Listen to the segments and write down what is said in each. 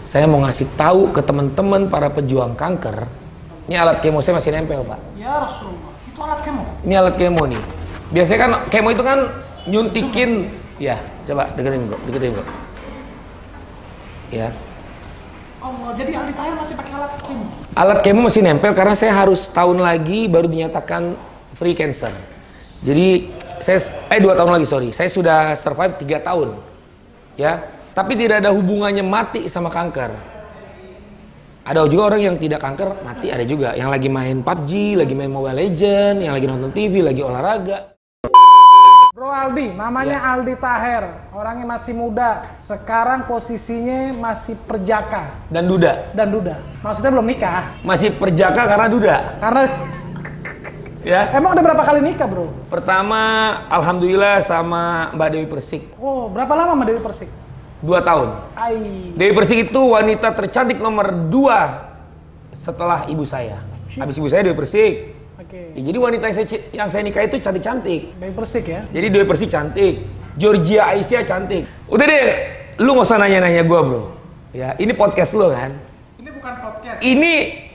Saya mau ngasih tahu ke teman-teman para pejuang kanker. Ini alat kemo saya masih nempel, Pak. Ya Rasulullah, itu alat kemo? Ini alat kemo nih. Biasanya kan kemo itu kan nyuntikin. Ya, coba deketin bro, deketin bro. Ya. Allah, jadi Aldi Taher masih pakai alat kemo? Alat kemo masih nempel karena saya harus tahun lagi baru dinyatakan free cancer. Jadi saya 2 tahun lagi, sorry. Saya sudah survive 3 tahun. Ya. Tapi tidak ada hubungannya mati sama kanker. Ada juga orang yang tidak kanker mati, ada juga yang lagi main PUBG, lagi main Mobile Legends, yang lagi nonton TV, lagi olahraga. Bro Aldi, namanya ya. Aldi Taher, orangnya masih muda, sekarang posisinya masih perjaka dan duda. Maksudnya belum nikah? Masih perjaka karena duda. Karena ya. Emang udah berapa kali nikah, bro? Pertama, alhamdulillah sama Mbak Dewi Persik. Oh, berapa lama Mbak Dewi Persik? 2 tahun. Dewi Persik itu wanita tercantik nomor 2 setelah ibu saya. Habis ibu saya Dewi Persik. Oke. Ya, jadi wanita yang saya nikah itu cantik-cantik. Dewi Persik ya? Jadi Dewi Persik cantik, Georgia Aisyah cantik. Udah deh, lu nggak usah nanya-nanya gua, bro. Ya, ini podcast lo kan? Ini bukan podcast. Ini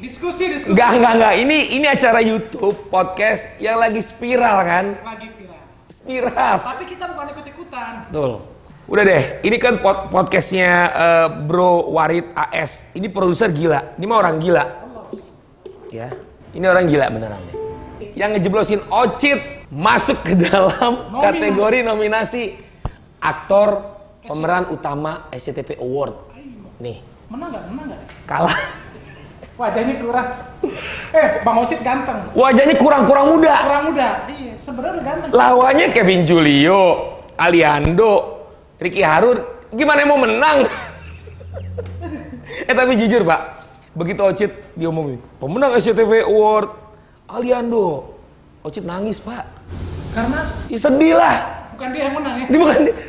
diskusi. Enggak. Ini acara YouTube podcast yang lagi spiral kan? Lagi viral. Spiral. Tapi kita bukan ikut-ikutan. Betul. Udah deh, ini kan podcastnya Bro Warid AS. Ini produser gila, ini mah orang gila. Ya, ini orang gila beneran. Yang ngejeblosin Ocit masuk ke dalam kategori nominasi aktor pemeran utama SCTV Award. Nih. Menang nggak? Kalah. Wajahnya kurang. Bang Ocit ganteng. Wajahnya kurang muda. Iya, sebenarnya ganteng. Lawannya Kevin Julio, Aliando, Ricky Harun, gimana mau menang? Tapi jujur Pak, begitu Ocit diomongin pemenang SCTV Award Aliando, Ocit nangis Pak. Karena? Ya sedih lah. Bukan dia yang menang ya?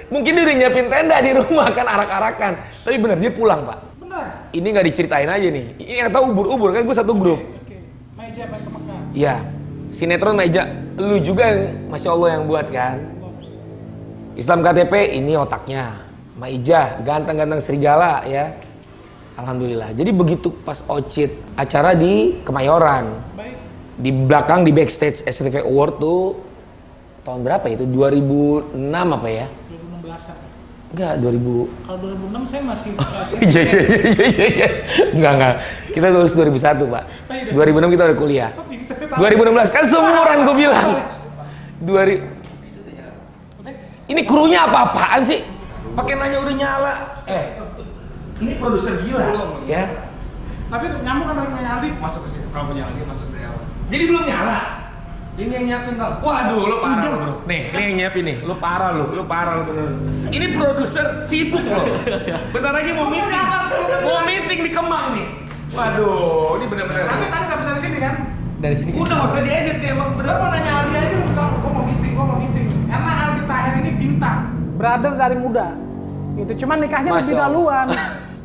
Mungkin dia udah nyiapin tenda di rumah kan, arak-arakan. Tapi bener dia pulang Pak. Bener? Ini nggak diceritain aja nih. Ini yang tahu ubur-ubur kan, gue satu grup. Oke. Meja Pak Mekah. Iya, sinetron Meja. Lu juga yang Masya Allah yang buat kan. Islam KTP ini otaknya, Maija ganteng-ganteng serigala ya. Alhamdulillah. Jadi begitu pas Ocit acara di Kemayoran, baik. Di belakang di backstage SCTV Award tuh tahun berapa itu? 2006 apa ya? 2016an. Enggak, 2000. Kalau 2006 saya masih Iya. Enggak. Kita lulus 2001, Pak. 2006 kita udah kuliah. 2016 kan seumuran gue bilang. Ini krunya apa-apaan sih? Pakai nanya udah nyala. Ini produser gila, ya. Tapi nyambung kan dengan Aldi. Masuk ke sini. Kalau punya Aldi masuk dari awal. Jadi belum nyala. Ini yang nyiapin Bang. Waduh, lu parah lu, Bro. Nih, ini yang nyiapin nih. Lu parah lu bener. Ini produser sibuk loh. Bentar lagi mau meeting di Kemang nih. Waduh, ini bener-bener. Tapi tadi dapat dari sini kan? Dari sini. Udah nggak usah diedit dia emang bener. Mau nanya Aldi aja, gua mau meeting. Karena Aldi Taher ini bintang, brother dari muda. Gitu. Cuman nikahnya Masya lebih duluan.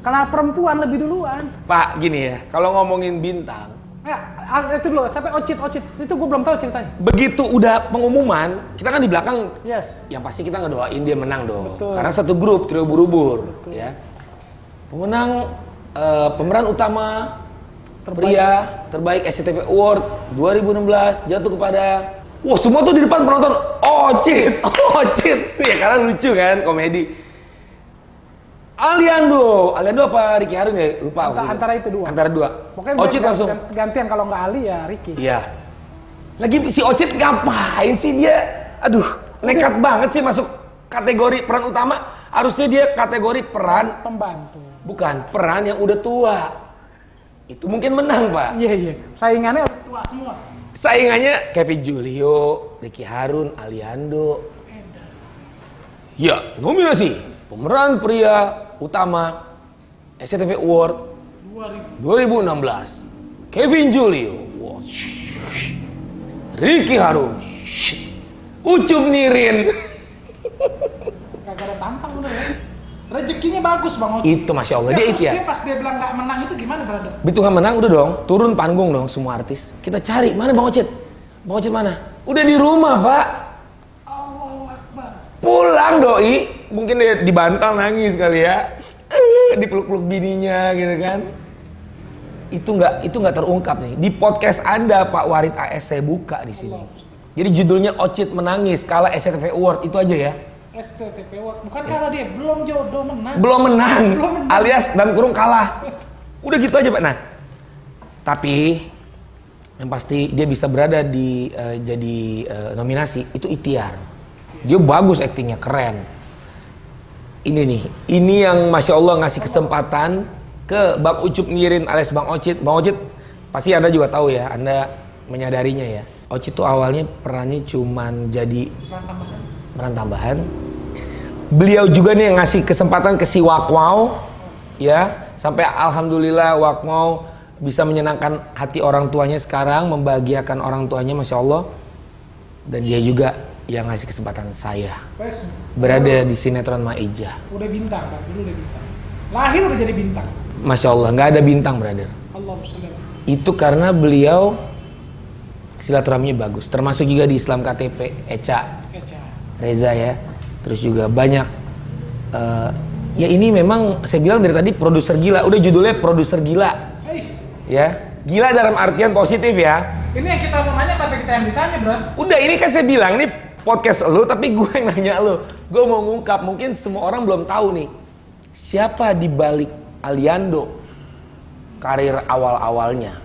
Karena perempuan lebih duluan. Pak, gini ya, kalau ngomongin bintang, itu dulu, sampai Ocit, itu gue belum tahu ceritanya. begitu udah pengumuman, kita kan di belakang, Yes. yang pasti kita ngedoain dia menang dong. Betul. Karena satu grup, trio berubur, ya. Pemenang pemeran utama pria terbaik SCTV Award 2016 jatuh kepada, wah semua tuh di depan penonton, Ocit, ya karena lucu kan, komedi. Aliando apa Ricky Harun ya? Lupa aku. Antara itu dua. Antara dua. Pokoknya Ocit langsung. Gantian kalau nggak Ali ya Ricky. Iya. Lagi si Ocit ngapain sih dia? Aduh, nekat banget sih masuk kategori peran utama. Harusnya dia kategori peran pembantu. Bukan, peran yang udah tua. Itu mungkin menang, Pak. Iya. Saingannya tua semua. Saingannya Kevin Julio, Ricky Harun, Aliando. Ya, nominasi pemeran pria utama SCTV Award 2016. Kevin Julio, Ricky Harun, Ucup Nirin. Gak ada tampang udah ya. Rezekinya bagus Bang Ocit. Itu Masya Allah, dia itu ya. Pas dia bilang nggak menang itu gimana, brother? Begitu nggak menang udah dong, turun panggung dong semua artis. Kita cari, mana Bang Ocit? Bang Ocit mana? Udah di rumah, Pak. Allahu Akbar. Pulang doi, mungkin dia di bantal nangis kali ya. dipeluk-peluk bininya gitu kan. Itu nggak terungkap nih. Di podcast Anda Pak Warid AS saya buka di sini. Jadi judulnya Ocit menangis kalah SCTV Award, itu aja ya. SCTV Award, bukan kalah dia, belum jodoh menang. Belum menang. Alias dalam kurung kalah. Udah gitu aja Pak. Nah, tapi yang pasti dia bisa berada di jadi nominasi itu ikhtiar. Dia bagus aktingnya, keren. Ini nih, ini yang Masya Allah ngasih kesempatan ke Bang Ucup Ngirin alias Bang Ocit. Bang Ocit, pasti Anda juga tahu ya, Anda menyadarinya ya. Ocit tuh awalnya perannya cuman jadi peran tambahan. Beliau juga nih yang ngasih kesempatan ke si Wakmau, ya, sampai alhamdulillah Wakmau bisa menyenangkan hati orang tuanya sekarang, membahagiakan orang tuanya, Masya Allah. Dan dia juga yang ngasih kesempatan saya berada di sinetron Maijah. Udah bintang kan, dulu udah bintang. Lahir udah jadi bintang. Masya Allah, nggak ada bintang brother. Itu karena beliau silaturahminya bagus. Termasuk juga di Islam KTP, Eca, Reza ya. Terus juga banyak. Ya ini memang saya bilang dari tadi produser gila. Udah judulnya produser gila. Ya, gila dalam artian positif ya. Ini yang kita mau nanya tapi kita yang ditanya bro. Udah ini kan saya bilang nih podcast lu tapi gue yang nanya lu. Gue mau ngungkap, mungkin semua orang belum tahu nih. Siapa di balik Aliando karir awal-awalnya?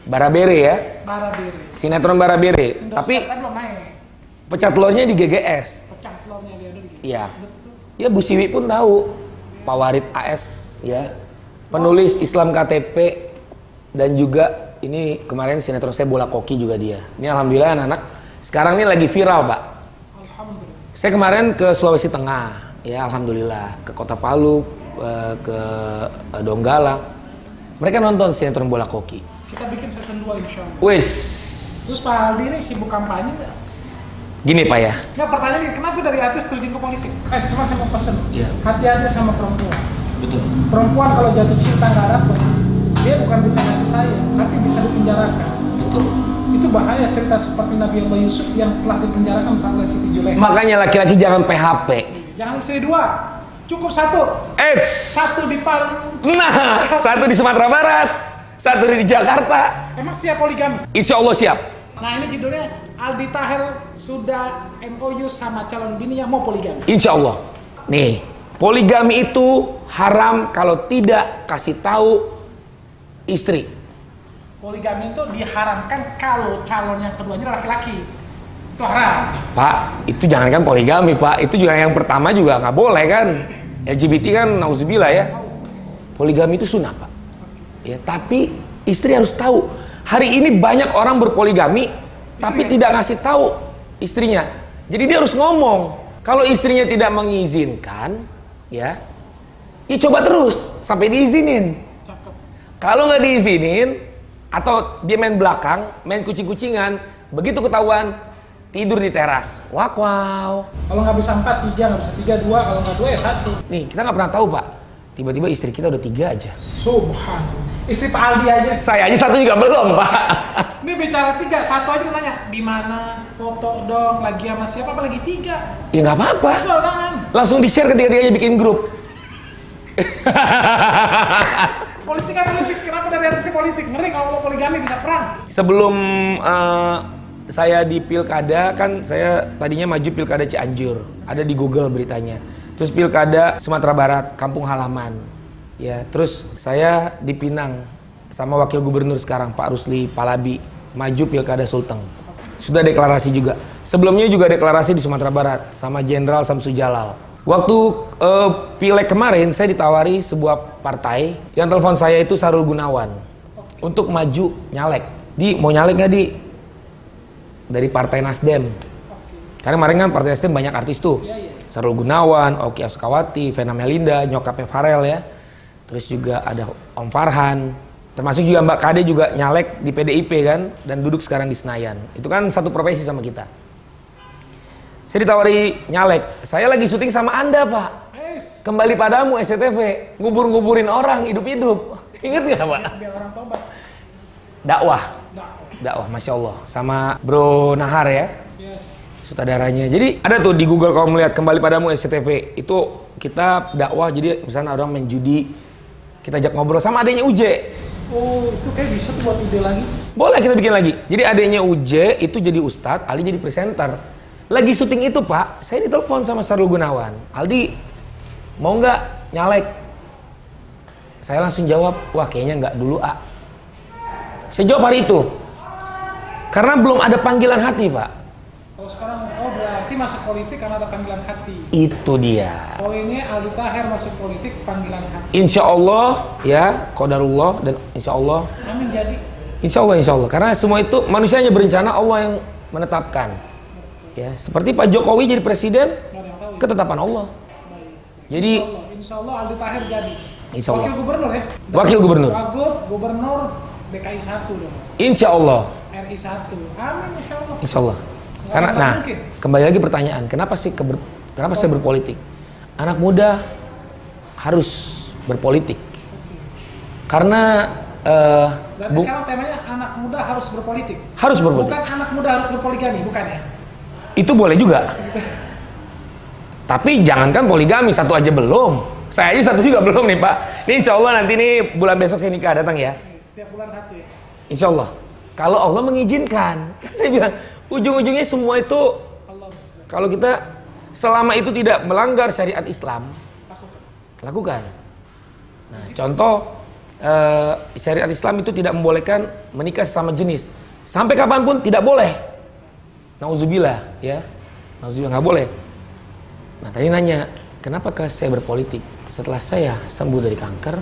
Barabere ya? Barabere. Sinetron Barabere. Tapi belum naik. Pecat telurnya di GGS. Pecat telurnya dia dulu. Iya. Ya Bu Siwi pun tahu. Pak Warid AS ya. Penulis Islam KTP dan juga ini kemarin sinetron saya Bola Koki juga dia. Ini alhamdulillah anak-anak sekarang ini lagi viral, Pak. Alhamdulillah. Saya kemarin ke Sulawesi Tengah. Ya alhamdulillah ke Kota Palu, ke Donggala. Mereka nonton sinetron Bola Koki. Kita bikin season 2 insya Allah. Wis. Terus Pak Aldi ini sibuk kampanye nggak? Gini Pak ya. Nggak, pertanyaan ini, kenapa dari artis terjun ke politik? Cuma saya mau pesen. Iya. Hati-hati sama perempuan. Betul. Perempuan kalau jatuh cinta nggak dapet, dia bukan bisa ngasih sayang, tapi bisa dipenjarakan. Betul. Itu bahaya cerita seperti Nabi Allah Yusuf yang telah dipenjarakan oleh Siti Juleha. Makanya laki-laki jangan PHP. Jangan istri 2. Cukup 1. Satu di Palu. Nah, 1 di Sumatera Barat, 1 di Jakarta. Emang siap poligami? Insya Allah siap. Nah ini judulnya Aldi Taher sudah MOU sama calon bininya mau poligami. Insya Allah. Nih, poligami itu haram kalau tidak kasih tahu istri. Poligami itu diharamkan kalau calon yang keduanya laki-laki. Itu haram. Pak, itu jangankan poligami Pak, itu juga yang pertama juga nggak boleh kan. LGBT kan nauzubillah ya. Poligami itu sunnah Pak. Ya, tapi istri harus tahu. Hari ini banyak orang berpoligami tapi tidak ngasih tahu istrinya. Jadi dia harus ngomong. Kalau istrinya tidak mengizinkan, ya coba terus sampai diizinin. Kalau nggak diizinin atau dia main belakang, main kucing-kucingan, begitu ketahuan tidur di teras. Wow. Kalau nggak bisa 4, 3, nggak bisa 3, 2, kalau nggak 2 ya 1. Nih, kita nggak pernah tahu Pak. Tiba-tiba istri kita udah 3 aja. Subhanallah. Istri Pak Aldi aja. Saya aja 1 juga belum Pak. Ini bicara 3, 1 aja nanya di mana, foto dong, lagi sama siapa, apa lagi 3? Ya nggak apa-apa. Langsung di-share ketiga-tiganya bikin grup. Politik, kenapa dari atas ke politik? Ngeri kalau mau poligami bisa perang. Sebelum saya di Pilkada kan saya tadinya maju Pilkada Cianjur, ada di Google beritanya. Terus Pilkada Sumatera Barat, kampung halaman. Ya, terus saya di Pinang sama Wakil Gubernur sekarang Pak Rusli Palabi, maju Pilkada Sulteng. Sudah deklarasi juga. Sebelumnya juga deklarasi di Sumatera Barat sama Jenderal Samsu Jalal. Waktu Pileg kemarin saya ditawari sebuah partai yang telepon saya itu Sarul Gunawan untuk maju nyalek. Di mau nyalek nggak di? Dari Partai Nasdem. Karena kemarin kan Partai Nasdem banyak artis tuh. Sarul Gunawan, Oki Asukawati, Vena Melinda, nyokapnya Farel ya. Terus juga ada Om Farhan. Termasuk juga Mbak Kade juga nyalek di PDIP kan. Dan duduk sekarang di Senayan. Itu kan satu profesi sama kita. Saya ditawari nyalek. Saya lagi syuting sama Anda Pak. Kembali Padamu SCTV. Ngubur-nguburin orang hidup-hidup. Ingat nggak Pak? Biar orang tobat. Dakwah, Masya Allah. Sama Bro Nahar ya. Sutradaranya. Jadi ada tuh di Google kalau melihat Kembali Padamu SCTV. Itu kita dakwah, jadi misalnya orang main judi, Kita ajak ngobrol sama adanya Uje. Oh, itu kayak bisa tuh buat ide lagi. Boleh kita bikin lagi. Jadi adanya Uje itu jadi ustadz, Aldi jadi presenter. Lagi syuting itu Pak, saya ditelepon sama Sarul Gunawan. Aldi, mau nggak nyalek? Saya langsung jawab, wah kayaknya nggak dulu A. Saya jawab hari itu. Karena belum ada panggilan hati Pak. Kalau sekarang, oh berarti masuk politik karena ada panggilan hati. Itu dia. Poinnya Aldi Taher masuk politik panggilan hati. Insya Allah ya, qadarullah dan insya Allah. Amin jadi. Insya Allah. Karena semua itu manusianya berencana, Allah yang menetapkan. Ya, seperti Pak Jokowi jadi presiden, ketetapan Allah. Jadi Insya Allah Aldi Taher jadi. Insya Allah. Wakil gubernur ya? Wakil gubernur. Wagub, gubernur DKI 1 dong. Insya Allah. RI 1. Amin insya Allah. Insya Allah. Karena, nah, kembali lagi pertanyaan, kenapa saya berpolitik? Anak muda harus berpolitik. Karena berarti sekarang temanya anak muda harus berpolitik. Harus berpolitik. Bukan anak muda harus berpoligami, bukan ya? Itu boleh juga. Tapi jangankan poligami, satu aja belum. Saya aja satu juga belum nih Pak. Ini insya Allah nanti nih bulan besok saya nikah datang ya. Setiap bulan 1 ya? Insya Allah. Kalau Allah mengizinkan. Kan saya bilang, ujung-ujungnya semua itu, kalau kita selama itu tidak melanggar syariat Islam, lakukan. Nah, contoh, syariat Islam itu tidak membolehkan menikah sesama jenis. Sampai kapanpun tidak boleh. Nauzubillah, ya. Nauzubillah, nggak boleh. Nah, tadi nanya, kenapakah saya berpolitik? Setelah saya sembuh dari kanker,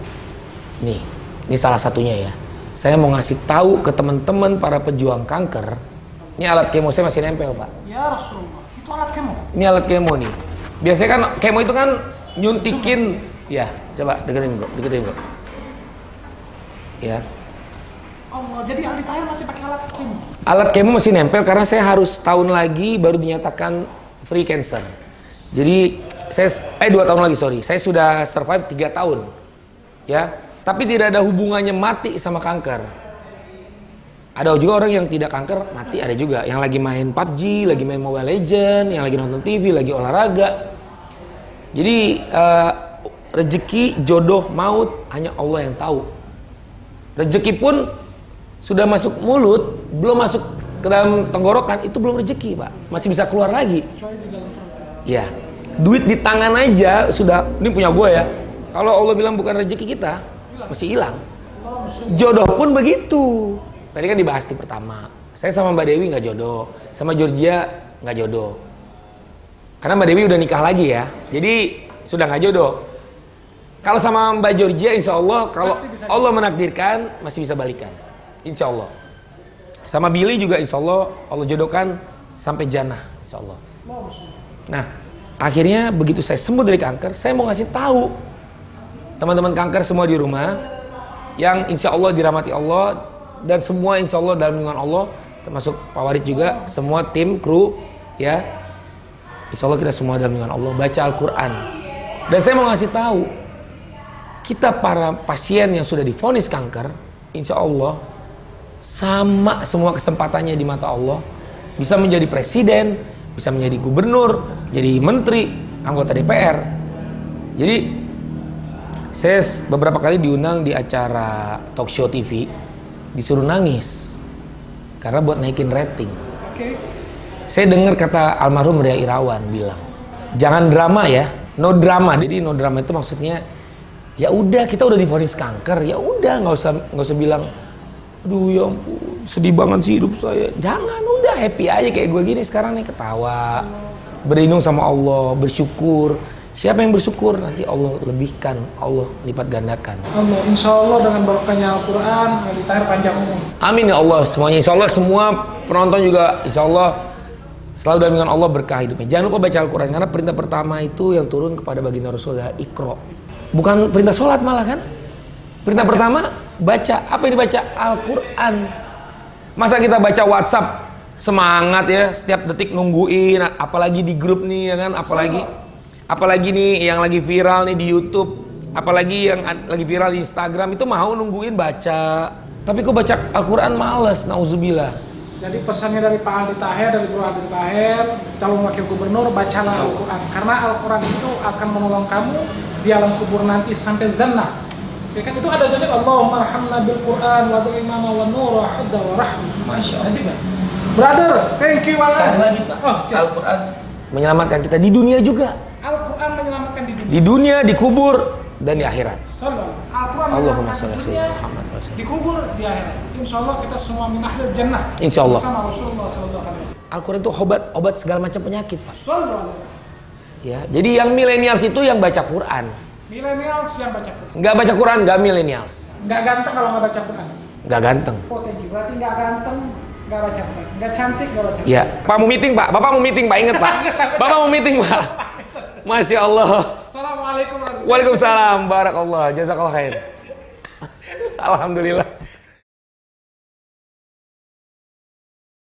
ini salah satunya ya. Saya mau ngasih tahu ke teman-teman para pejuang kanker. Ini alat kemo saya masih nempel Pak. Ya Rasulullah, itu alat kemo? Ini alat kemo nih. Biasanya kan kemo itu kan nyuntikin. Ya, coba deketin bro. Ya. Allah, jadi Aldi Taher masih pakai alat kemo? Alat kemo masih nempel karena saya harus tahun lagi baru dinyatakan free cancer. Jadi saya 2 tahun lagi sorry. Saya sudah survive 3 tahun. Ya. Tapi tidak ada hubungannya mati sama kanker. Ada juga orang yang tidak kanker mati, ada juga yang lagi main PUBG, lagi main Mobile Legends, yang lagi nonton TV, lagi olahraga. Jadi rezeki, jodoh, maut hanya Allah yang tahu. Rezeki pun sudah masuk mulut, belum masuk ke dalam tenggorokan, itu belum rezeki Pak, masih bisa keluar lagi. Ya, duit di tangan aja sudah, ini punya gue ya. Kalau Allah bilang bukan rezeki kita, masih hilang. Jodoh pun begitu. Tadi kan dibahas di pertama. Saya sama Mbak Dewi nggak jodoh, sama Georgia nggak jodoh. Karena Mbak Dewi udah nikah lagi ya, jadi sudah nggak jodoh. Kalau sama Mbak Georgia, insya Allah kalau Allah menakdirkan masih bisa balikan, insya Allah. Sama Billy juga insya Allah jodohkan sampai jannah, insya Allah. Nah, akhirnya begitu saya sembuh dari kanker, saya mau ngasih tahu teman-teman kanker semua di rumah yang insya Allah dirahmati Allah dan semua insya Allah dalam lindungan Allah, termasuk Pak Warid juga, semua tim kru ya, insya Allah kita semua dalam lindungan Allah, baca Al-Quran. Dan saya mau ngasih tahu kita para pasien yang sudah divonis kanker, insya Allah sama semua kesempatannya di mata Allah, bisa menjadi presiden, bisa menjadi gubernur, jadi menteri, anggota DPR. Jadi saya beberapa kali diundang di acara talk show TV, disuruh nangis karena buat naikin rating. Saya dengar kata almarhum Ria Irawan bilang, jangan drama ya, no drama. Jadi no drama itu maksudnya ya udah, kita udah divonis kanker, ya udah nggak usah bilang, aduh ya ampun sedih banget sih hidup saya. Jangan, udah happy aja kayak gue gini sekarang nih, ketawa, berlindung sama Allah, bersyukur. Siapa yang bersyukur nanti Allah lebihkan, Allah lipat gandakan. Allah, insya Allah dengan barokahnya Al-Quran, Aldi Taher panjang umur. Amin ya Allah semuanya. Insya Allah semua penonton juga insya Allah selalu dalam lindungan Allah, berkah hidupnya. Jangan lupa baca Al-Quran karena perintah pertama itu yang turun kepada baginda Rasul adalah Iqra. Bukan perintah sholat malah kan? Perintah pertama baca. Apa yang dibaca? Al-Quran. Masa kita baca WhatsApp semangat ya setiap detik nungguin, apalagi di grup nih ya kan, apalagi nih yang lagi viral nih di YouTube, apalagi yang lagi viral di Instagram, itu mau nungguin baca. Tapi kok baca Al-Quran males, nauzubillah. Jadi pesannya dari Pak Aldi Taher, dari Bro Aldi Taher, calon wakil gubernur, bacalah Al-Quran. Karena Al-Quran itu akan menolong kamu di alam kubur nanti sampai jannah. Ya kan itu ada jadi Allahumma arhamna bil Quran wa bil imama wa nur wa hadda wa rahmah. Masya Allah. Ajib, Pak. Brother, thank you banget. Satu lagi Pak, Oh, siap. Al-Quran menyelamatkan kita di dunia juga. Al-Quran menyelamatkan di dunia. Di dunia, di kubur, dan di akhirat. Sallallahu. Al-Quran Allahumma menyelamatkan sholli di ala dunia, sayyidina Muhammad wa sallam. di kubur, di akhirat. Insyaallah kita semua min ahlil jannah. Insyaallah. Bersama Rasulullah sallallahu alaihi wasallam. Al-Quran itu obat segala macam penyakit Pak. Sallallahu. Ya, jadi yang milenials itu yang baca Quran. Millennials yang baca Quran. Nggak baca Quran, nggak milenials. Nggak ganteng kalau nggak baca Quran. Nggak ganteng. Oh, thank you. Berarti nggak ganteng, nggak baca Quran. Nggak cantik, nggak baca Quran. Ya, Pak mau meeting Pak. Bapak mau meeting Pak, ingat Pak. Bapak mau meeting Pak. Masya Allah. Assalamualaikum warahmatullahi wabarakatuh. Waalaikumsalam. Barakallah. Jazakallah khair. Alhamdulillah.